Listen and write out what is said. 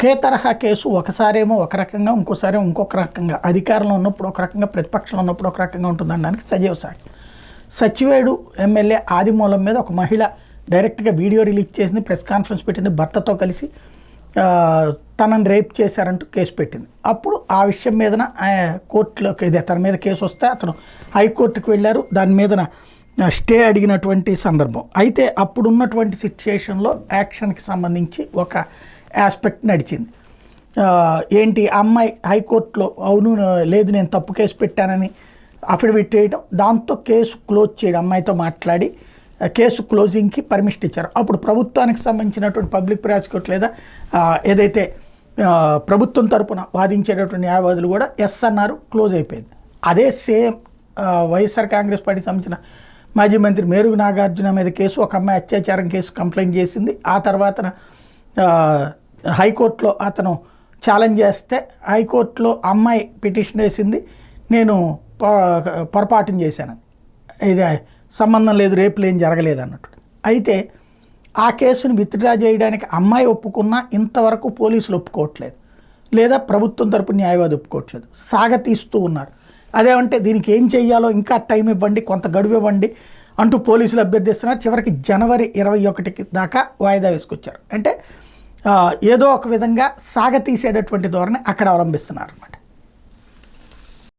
ఒకే తరహా కేసు ఒకసారేమో ఒక రకంగా, ఇంకోసారేమో ఇంకొక రకంగా, అధికారంలో ఉన్నప్పుడు ఒక రకంగా, ప్రతిపక్షంలో ఉన్నప్పుడు ఒక రకంగా ఉంటుందనడానికి సజీవ సాక్షి. సచివేడు ఎమ్మెల్యే ఆదిమూలం మీద ఒక మహిళ డైరెక్ట్గా వీడియో రిలీజ్ చేసింది, ప్రెస్ కాన్ఫరెన్స్ పెట్టింది, భర్తతో కలిసి తనని రేప్ చేశారంటూ కేసు పెట్టింది. అప్పుడు ఆ విషయం మీదన కోర్టులోకి ఇదే తన మీద కేసు వస్తే అతను హైకోర్టుకు వెళ్ళారు. దాని మీదన స్టే అడిగినటువంటి సందర్భం. అయితే అప్పుడున్నటువంటి సిచ్యుయేషన్లో యాక్షన్కి సంబంధించి ఒక ఆస్పెక్ట్ నడిచింది. ఏంటి, అమ్మాయి హైకోర్టులో అవును లేదు నేను తప్పు కేసు పెట్టానని అఫిడవిట్ చేయడం, దాంతో కేసు క్లోజ్ చేయడం, అమ్మాయితో మాట్లాడి కేసు క్లోజింగ్కి పర్మిషన్ ఇచ్చారు. అప్పుడు ప్రభుత్వానికి సంబంధించినటువంటి పబ్లిక్ ప్రాసిక్యూటర్ లేదా ఏదైతే ప్రభుత్వం తరపున వాదించేటటువంటి న్యాయవాదులు కూడా ఎస్ అన్నారు, క్లోజ్ అయిపోయింది. అదే సేమ్ వైఎస్ఆర్ కాంగ్రెస్ పార్టీకి సంబంధించిన మాజీ మంత్రి మేరుగు నాగార్జున మీద కేసు, ఒక అమ్మాయి అత్యాచారం కేసు కంప్లైంట్ చేసింది. ఆ తర్వాత హైకోర్టులో అతను ఛాలెంజ్ చేస్తే హైకోర్టులో అమ్మాయి పిటిషన్ వేసింది, నేను పొరపాటున చేశానని, ఇది సంబంధం లేదు, రేపులు ఏం జరగలేదు అన్నట్టు. అయితే ఆ కేసుని విత్డ్రా చేయడానికి అమ్మాయి ఒప్పుకున్నా ఇంతవరకు పోలీసులు ఒప్పుకోవట్లేదు, లేదా ప్రభుత్వం తరపు న్యాయవాది ఒప్పుకోవట్లేదు, సాగతీస్తూ ఉన్నారు. అదేమంటే దీనికి ఏం చెయ్యాలో ఇంకా టైం ఇవ్వండి, కొంత గడువు ఇవ్వండి అంటూ పోలీసులు అభ్యర్థిస్తున్నారు. చివరికి జనవరి 21 దాకా వాయిదా వేసుకొచ్చారు. అంటే ఏదో ఒక విధంగా సాగతీసేటటువంటి ధోరణి అక్కడ అవలంబిస్తున్నారు అన్నమాట.